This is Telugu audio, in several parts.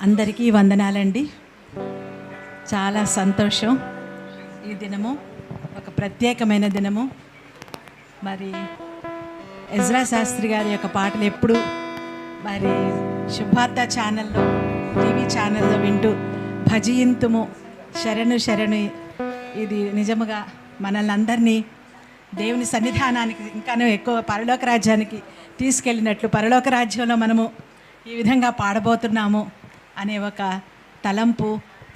అందరికీ వందనాలండి. చాలా సంతోషం. ఈ దినము ఒక ప్రత్యేకమైన దినము. మరి ఎజ్రా శాస్త్రి గారి యొక్క పాటలు ఎప్పుడు మరి శుభార్త ఛానల్లో, టీవీ ఛానల్లో వింటూ భజయింతుము శరణు శరణు, ఇది నిజముగా మనల్ని అందరినీ దేవుని సన్నిధానానికి ఇంకానూ ఎక్కువ పరలోక రాజ్యానికి తీసుకెళ్ళినట్లు, పరలోక రాజ్యంలో మనము ఈ విధంగా పాడబోతున్నాము అనే ఒక తలంపు,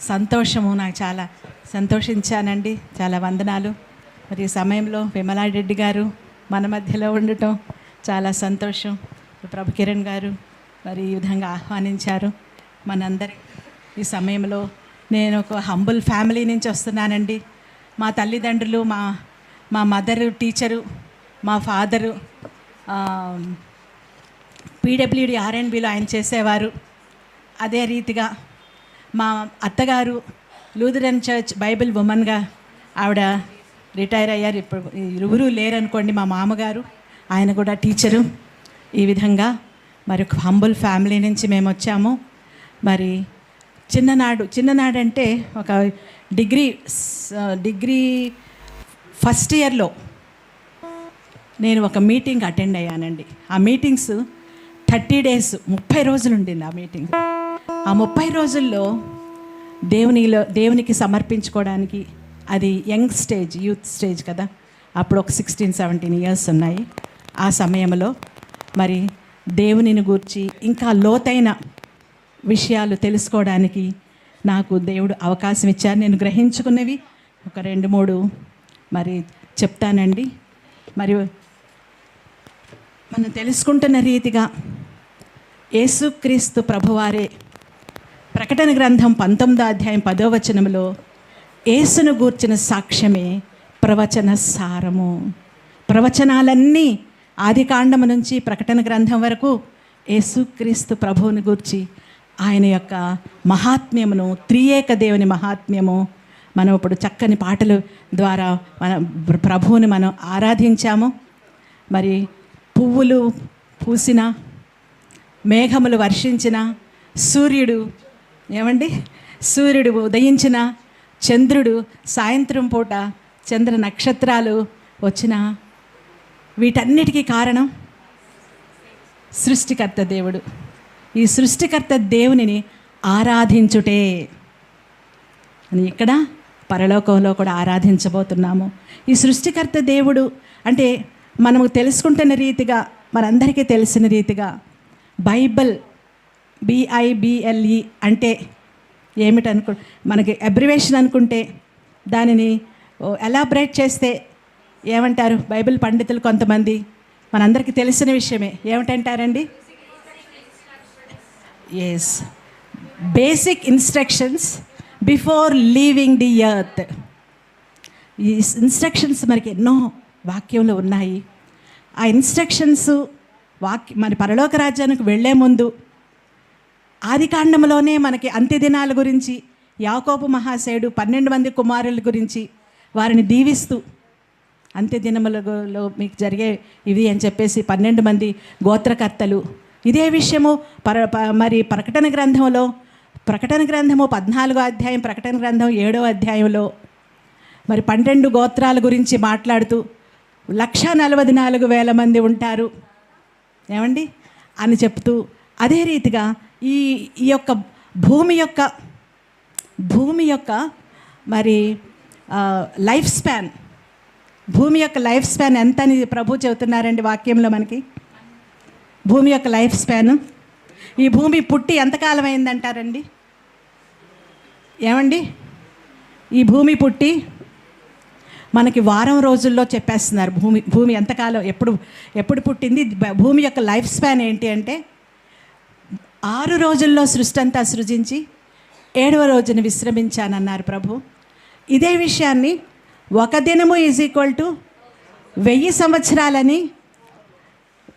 సంతోషము నాకు చాలా సంతోషించానండి. చాలా వందనాలు. మరి ఈ సమయంలో విమలారెడ్డి గారు మన మధ్యలో ఉండటం చాలా సంతోషం. ప్రభు కిరణ్ గారు మరి ఈ విధంగా ఆహ్వానించారు మనందరి. ఈ సమయంలో నేను ఒక హంబుల్ ఫ్యామిలీ నుంచి వస్తున్నానండి. మా తల్లిదండ్రులు, మా మదరు టీచరు, మా ఫాదరు పీడబ్ల్యూడి ఆర్ఎండ్బిలో ఆయన చేసేవారు. అదే రీతిగా మా అత్తగారు లూథరన్ చర్చ్ బైబిల్ ఉమెన్గా ఆవిడ రిటైర్ అయ్యారు. ఇప్పుడు ఎవరూ లేరనుకోండి. మా మామగారు ఆయన కూడా టీచరు. ఈ విధంగా మరి ఒక హంబుల్ ఫ్యామిలీ నుంచి మేము వచ్చాము. మరి చిన్ననాడంటే ఒక డిగ్రీ ఫస్ట్ ఇయర్లో నేను ఒక మీటింగ్ అటెండ్ అయ్యానండి. ఆ మీటింగ్స్ 30 days 30 రోజులు ఉండింది ఆ మీటింగ్. ఆ 30 రోజుల్లో దేవునికి సమర్పించుకోవడానికి, అది యంగ్ స్టేజ్, యూత్ స్టేజ్ కదా, అప్పుడు ఒక 16-17 years ఉన్నాయి. ఆ సమయంలో మరి దేవునిని గూర్చి ఇంకా లోతైన విషయాలు తెలుసుకోవడానికి నాకు దేవుడు అవకాశం ఇచ్చారు. నేను గ్రహించుకున్నవి ఒక 2-3 మరి చెప్తానండి. మరి మనం తెలుసుకుంటున్న రీతిగా యేసుక్రీస్తు ప్రభువారే ప్రకటన గ్రంథం 19వ అధ్యాయం 10వ వచనంలో యేసును గూర్చిన సాక్ష్యమే ప్రవచన సారము. ప్రవచనాలన్నీ ఆదికాండము నుంచి ప్రకటన గ్రంథం వరకు యేసుక్రీస్తు ప్రభువుని గూర్చి, ఆయన యొక్క మహాత్మ్యమును, త్రియేక దేవుని మహాత్మ్యము మనం ఇప్పుడు చక్కని పాటల ద్వారా మన ప్రభువుని మనం ఆరాధించాము. మరి పువ్వులు పూసిన, మేఘములు వర్షించిన, సూర్యుడు ఉదయించిన, చంద్రుడు సాయంత్రం పూట, చంద్ర నక్షత్రాలు వచ్చిన, వీటన్నిటికీ కారణం సృష్టికర్త దేవుడు. ఈ సృష్టికర్త దేవునిని ఆరాధించుటే అని ఇక్కడ పరలోకంలో కూడా ఆరాధించబోతున్నాము. ఈ సృష్టికర్త దేవుడు అంటే మనము తెలుసుకుంటున్న రీతిగా, మనందరికీ తెలిసిన రీతిగా బైబిల్ BIBLE అంటే ఏమిటనుకో, మనకి అబ్రివేషన్ అనుకుంటే దానిని ఎలాబరేట్ చేస్తే ఏమంటారు బైబిల్ పండితులు కొంతమంది? మనందరికీ తెలిసిన విషయమే. ఏమిటంటారండి? Yes, basic instructions before leaving the earth. ఈ ఇన్స్ట్రక్షన్స్ మనకి ఎన్నో వాక్యంలో ఉన్నాయి. ఆ ఇన్స్ట్రక్షన్స్ మన పరలోక రాజ్యానికి వెళ్ళే ముందు ఆదికాండంలోనే మనకి అంత్యదినాల గురించి, యాకోబు మహాశయుడు 12 మంది కుమారుల గురించి వారిని దీవిస్తూ, అంత్యదినములలో మీకు జరిగే ఇవి అని చెప్పేసి 12 మంది గోత్రకర్తలు, ఇదే విషయము మరి ప్రకటన గ్రంథంలో, ప్రకటన గ్రంథము 14వ అధ్యాయం, ప్రకటన గ్రంథం 7వ అధ్యాయంలో మరి 12 గోత్రాల గురించి మాట్లాడుతూ 144,000 మంది ఉంటారు ఏమండి అని చెప్తూ, అదే రీతిగా ఈ యొక్క భూమి యొక్క మరి లైఫ్ స్పాన్, భూమి యొక్క లైఫ్ స్పాన్ ఎంత అని ప్రభు చెబుతున్నారండి వాక్యంలో మనకి. భూమి యొక్క లైఫ్ స్పాన్, ఈ భూమి పుట్టి ఎంతకాలం అయిందంటారండి? ఏమండి, ఈ భూమి పుట్టి మనకి వారం రోజుల్లో చెప్పేస్తున్నారు భూమి ఎంతకాలం, ఎప్పుడు పుట్టింది. భూమి యొక్క లైఫ్ స్పాన్ ఏంటి అంటే 6 రోజుల్లో సృష్టి అంతా సృజించి 7వ రోజున విశ్రమించానన్నారు ప్రభు. ఇదే విషయాన్ని ఒక దినము =1000 సంవత్సరాలని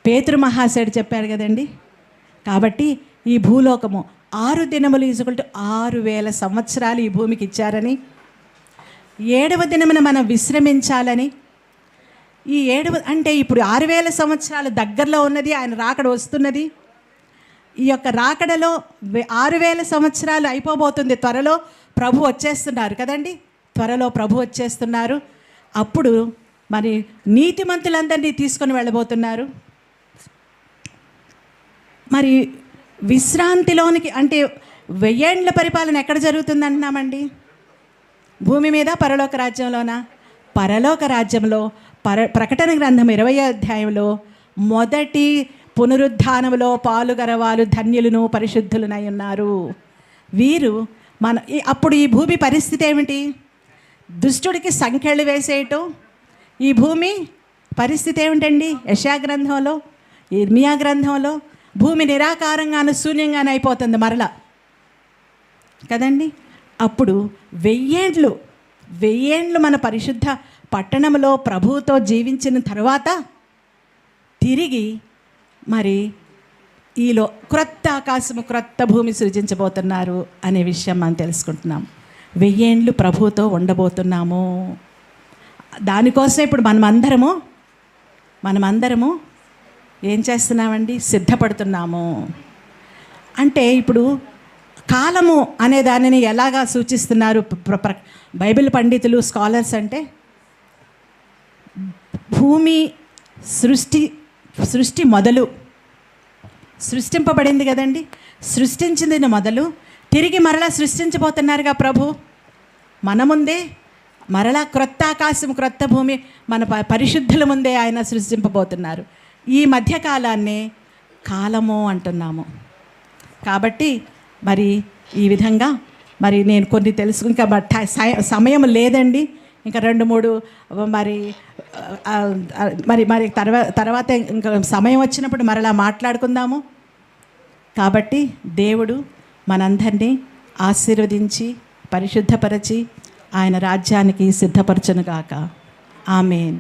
పేతురు మహాశయుడు చెప్పారు కదండి. కాబట్టి ఈ భూలోకము 6 దినములు =6,000 సంవత్సరాలు ఈ భూమికి ఇచ్చారని, 7వ దినమున మనం విశ్రమించాలని. ఈ 7 అంటే ఇప్పుడు 6,000 సంవత్సరాలు దగ్గరలో ఉన్నది, ఆయన రాకడ వస్తున్నది. ఈ యొక్క రాకడలో 6000 సంవత్సరాలు అయిపోబోతుంది. త్వరలో ప్రభు వచ్చేస్తున్నారు కదండి, త్వరలో ప్రభు వచ్చేస్తున్నారు. అప్పుడు మరి నీతిమంతులందరినీ తీసుకొని వెళ్ళబోతున్నారు. మరి విశ్రాంతిలోనికి అంటే 1000 ఏండ్ల పరిపాలన ఎక్కడ జరుగుతుంది అంటున్నామండి? భూమి మీద పరలోక రాజ్యంలోనా? పరలోక రాజ్యంలో ప్రకటన గ్రంథం 20వ అధ్యాయంలో మొదటి పునరుద్ధానంలో పాలుగరవాలు ధన్యులను పరిశుద్ధులనై ఉన్నారు. వీరు అప్పుడు ఈ భూమి పరిస్థితి ఏమిటి? దుష్టుడికి సంఖ్యలు వేసేయటం. ఈ భూమి పరిస్థితి ఏమిటండి? యెషయా గ్రంథంలో, ఇర్మియా గ్రంథంలో భూమి నిరాకారంగాను శూన్యంగానే అయిపోతుంది మరలా కదండి. అప్పుడు 1000 ఏండ్లు మన పరిశుద్ధ పట్టణంలో ప్రభువుతో జీవించిన తర్వాత తిరిగి మరి ఈలో క్రొత్త ఆకాశము క్రొత్త భూమి సృజించబోతున్నారు అనే విషయం మనం తెలుసుకుంటున్నాం. 1000 ఏండ్లు ప్రభువుతో ఉండబోతున్నాము. దానికోసం ఇప్పుడు మనమందరము ఏం చేస్తున్నామండి? సిద్ధపడుతున్నాము. అంటే ఇప్పుడు కాలము అనే దానిని ఎలాగా సూచిస్తున్నారు బైబిల్ పండితులు, స్కాలర్స్ అంటే భూమి సృష్టి మొదలు సృష్టింపబడింది కదండి, సృష్టించింది మొదలు తిరిగి మరలా సృష్టించబోతున్నారుగా ప్రభు. మన ముందే మరలా క్రొత్త ఆకాశం క్రొత్త భూమి మన పరిశుద్ధుల ముందే ఆయన సృష్టింపబోతున్నారు. ఈ మధ్యకాలాన్నే కాలము అంటున్నాము. కాబట్టి మరి ఈ విధంగా మరి నేను కొన్ని తెలుసు, ఇంకా సమయం లేదండి, ఇంకా 2-3 మరి తర్వాత ఇంకా సమయం వచ్చినప్పుడు మరలా మాట్లాడుకుందాము. కాబట్టి దేవుడు మనందరినీ ఆశీర్వదించి పరిశుద్ధపరచి ఆయన రాజ్యానికి సిద్ధపరచునుగాక. ఆమేన్.